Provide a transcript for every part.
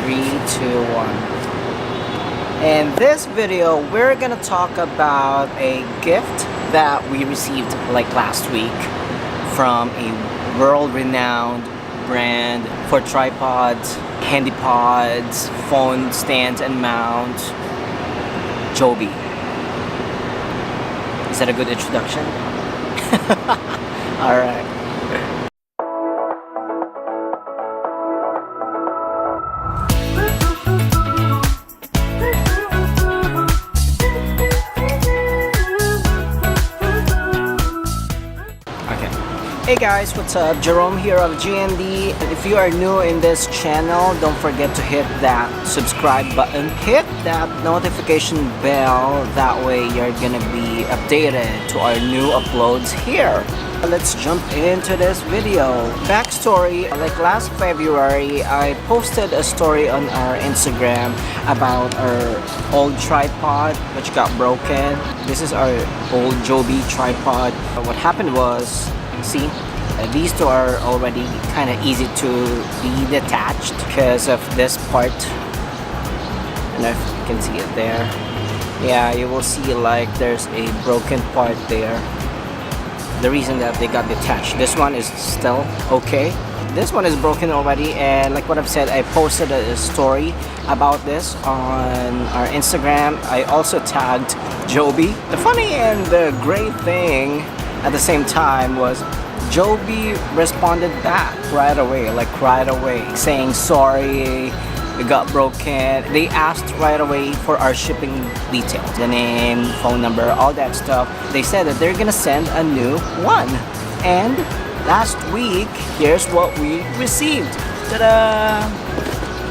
3, 2, 1. In this video, we're gonna talk about a gift that we received like last week from a world-renowned brand for tripods, handy pods, phone stands and mounts, JOBY. Is that a good introduction? Alright. Hey guys, what's up? Jerome here of GND. If you are new in this channel, don't forget to hit that subscribe button. Hit that notification bell. That way you're gonna be updated to our new uploads here. Let's jump into this video. Backstory, like last February, I posted a story on our Instagram about our old tripod which got broken. This is our old JOBY tripod. What happened was, see, these two are already kind of easy to be detached because of this part. I don't know if you can see it there. Yeah, you will see like there's a broken part there. The reason that they got detached. This one is still okay. This one is broken already, and like what I've said, I posted a story about this on our Instagram. I also tagged JOBY. The funny and the great thing at the same time was JOBY responded back right away, saying sorry, it got broken. They asked right away for our shipping details, the name, phone number, all that stuff. They said that they're gonna send a new one. And last week, here's what we received. Ta-da!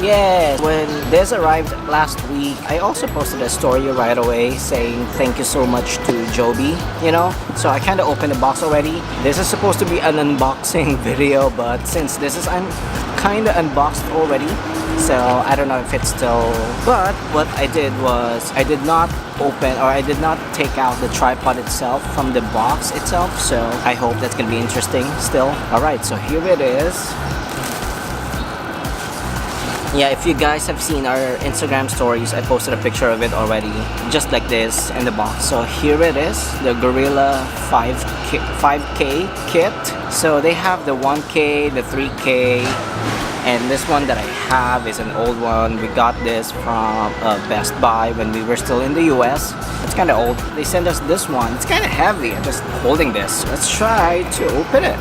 Yes, when this arrived last week, I also posted a story right away saying thank you so much to JOBY, you know. So I kind of opened the box already. This is supposed to be an unboxing video, but since this is kind of unboxed already, so I don't know if it's still. But what I did was I did not open, or I did not take out the tripod itself from the box itself. So I hope that's gonna be interesting still. Alright, so here it is. Yeah, if you guys have seen our Instagram stories, I posted a picture of it already, just like this in the box. So here it is, the Gorilla 5K kit. So they have the 1K, the 3K, and this one that I have is an old one. We got this from Best Buy when we were still in the US. It's kind of old. They sent us this one. It's kind of heavy. I'm just holding this. Let's try to open it.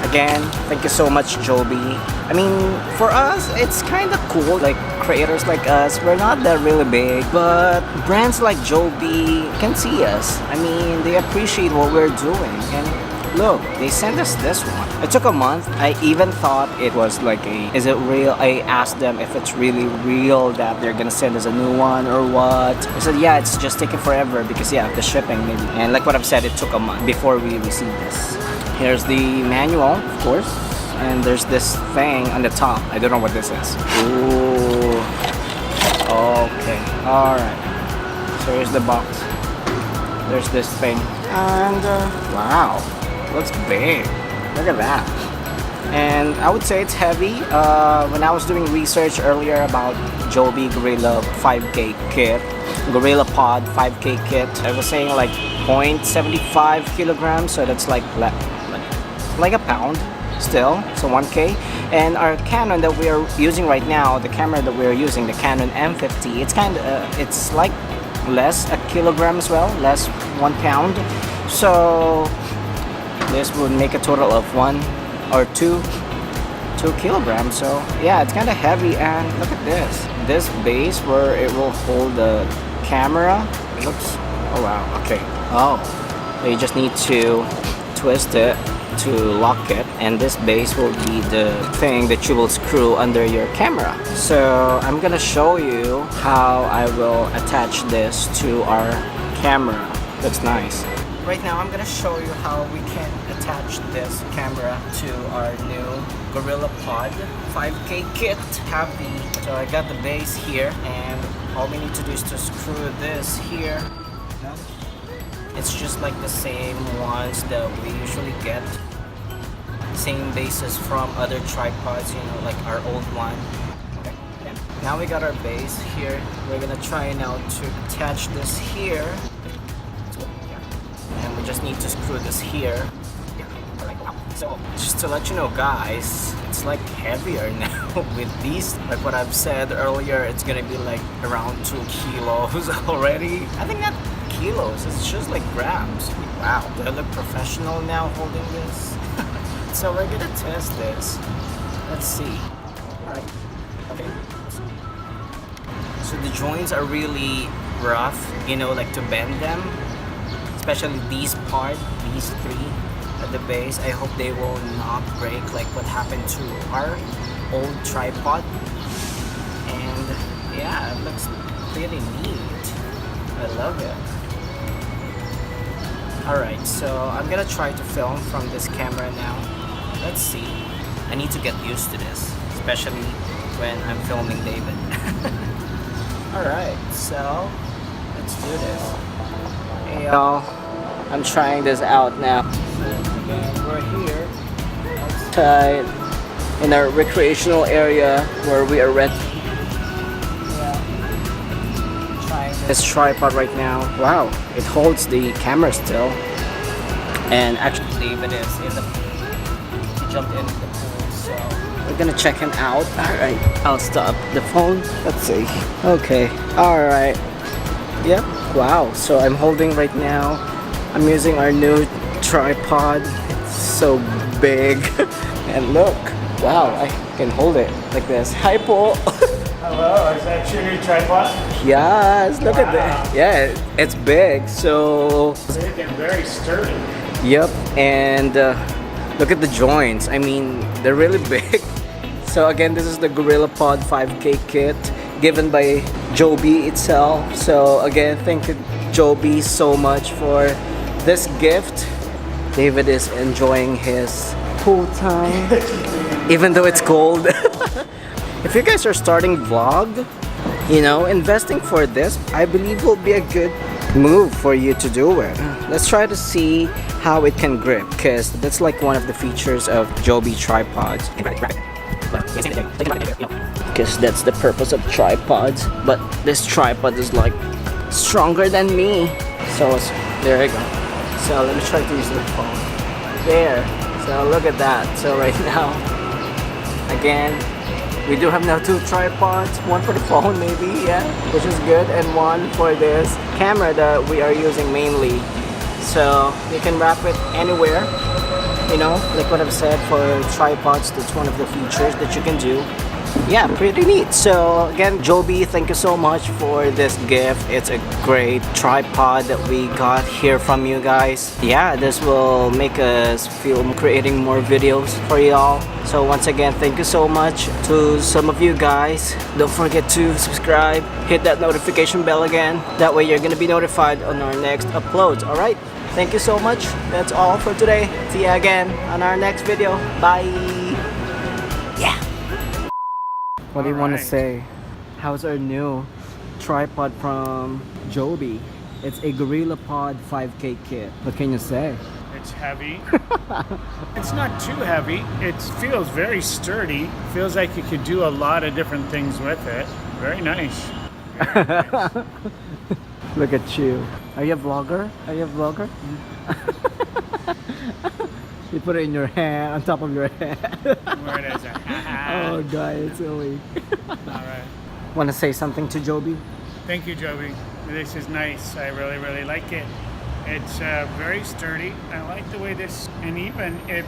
Again, thank you so much, JOBY. I mean, for us, it's kind of cool. Like, creators like us, we're not that really big, but brands like JOBY can see us. I mean, they appreciate what we're doing. And look, they sent us this one. It took a month. I even thought it was like is it real? I asked them if it's really real that they're gonna send us a new one or what. I said, yeah, it's just taking forever because, yeah, the shipping maybe. And like what I've said, it took a month before we received this. Here's the manual, of course, and there's this thing on the top. I don't know what this is. Ooh. Okay. Alright. So here's the box. There's this thing. And, wow. Looks big. Look at that. And I would say it's heavy. When I was doing research earlier about JOBY Gorilla 5K kit, Gorillapod 5K kit, I was saying like 0.75 kilograms, so that's like a pound still, so 1K. And our Canon that we are using right now, the camera that we are using, the Canon M50, it's like less a kilogram as well, less 1 pound. So this would make a total of 1 or 2 kilograms. So yeah, it's kind of heavy. And look at this base where it will hold the camera. It looks, oh wow, okay. Oh, so you just need to twist it to lock it, and this base will be the thing that you will screw under your camera. So I'm gonna show you how I will attach this to our camera. That's nice. Right now I'm gonna show you how we can attach this camera to our new Gorillapod 5K kit. So I got the base here, and all we need to do is to screw this here. It's just like the same ones that we usually get. same bases from other tripods, you know, like our old one. Okay, yeah. Now we got our base here. We're gonna try now to attach this here. And we just need to screw this here. So just to let you know, guys, it's like heavier now with these. Like what I've said earlier, it's gonna be like around 2 kilos already. I think not kilos, it's just like grams. Wow, do I look professional now holding this? So we're gonna test this. Let's see. Alright, okay. So the joints are really rough, you know, like to bend them. Especially these three at the base. I hope they will not break like what happened to our old tripod. And yeah, it looks pretty neat. I love it. Alright, so I'm gonna try to film from this camera now. Let's see. I need to get used to this, especially when I'm filming David. Alright, so let's do this. Hey y'all, I'm trying this out now. Again, we're here outside in our recreational area where we are renting. Trying this tripod right now. Wow, it holds the camera still. And actually David is in the pool. He jumped into the pool, so we're gonna check him out. Alright, I'll stop the phone. Let's see. Okay, alright. Yep, wow, so I'm holding right now. I'm using our new tripod. It's so big. And look, wow, I can hold it like this. Hi, Paul. Hello, is that your new tripod? Yes, look at that. Yeah, it's big, so... Big and very sturdy. Yep, and look at the joints. I mean, they're really big. So again, this is the Gorillapod 5K kit given by JOBY itself. So again, thank you JOBY so much for this gift. David is enjoying his pool time, even though it's cold. If you guys are starting vlog, you know, investing for this, I believe will be a good move for you to do it. Let's try to see how it can grip, because that's like one of the features of JOBY tripods. Because that's the purpose of tripods. But this tripod is like stronger than me. So there you go. So let me try to use the phone. There. So look at that. So right now, again, we do have now 2 tripods. One for the phone maybe, yeah, which is good. And one for this camera that we are using mainly. So you can wrap it anywhere. You know, like what I've said for tripods, that's one of the features that you can do. Yeah, pretty neat. So again, JOBY, thank you so much for this gift. It's a great tripod that we got here from you guys. Yeah, this will make us feel creating more videos for y'all. So once again, thank you so much to some of you guys. Don't forget to subscribe, hit that notification bell again. That way you're gonna be notified on our next uploads. Alright, thank you so much. That's all for today. See ya again on our next video. Bye. Yeah. What do you want to say? How's our new tripod from JOBY? It's a Gorillapod 5K kit. What can you say? It's heavy. It's not too heavy. It feels very sturdy. Feels like you could do a lot of different things with it. Very nice. Very nice. Look at you. Are you a vlogger? Are you a vlogger? You put it in your hand, on top of your head. Where it is. Oh god, it's silly. Alright. Want to say something to JOBY? Thank you, JOBY. This is nice. I really, really like it. It's very sturdy. I like the way this, and even it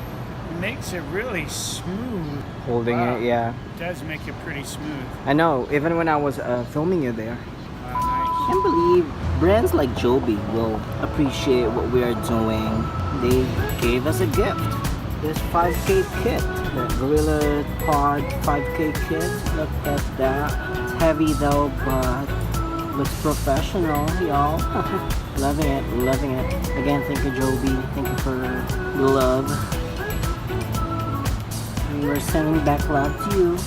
makes it really smooth. Holding it, yeah. It does make it pretty smooth. I know, even when I was filming you there. Nice. I can't believe brands like JOBY will appreciate what we are doing. They gave us a gift. This 5K kit, the Gorillapod 5K kit. Look at that. It's heavy though, but looks professional, y'all. Loving it, loving it. Again, thank you, JOBY. Thank you for the love. And we're sending back love to you.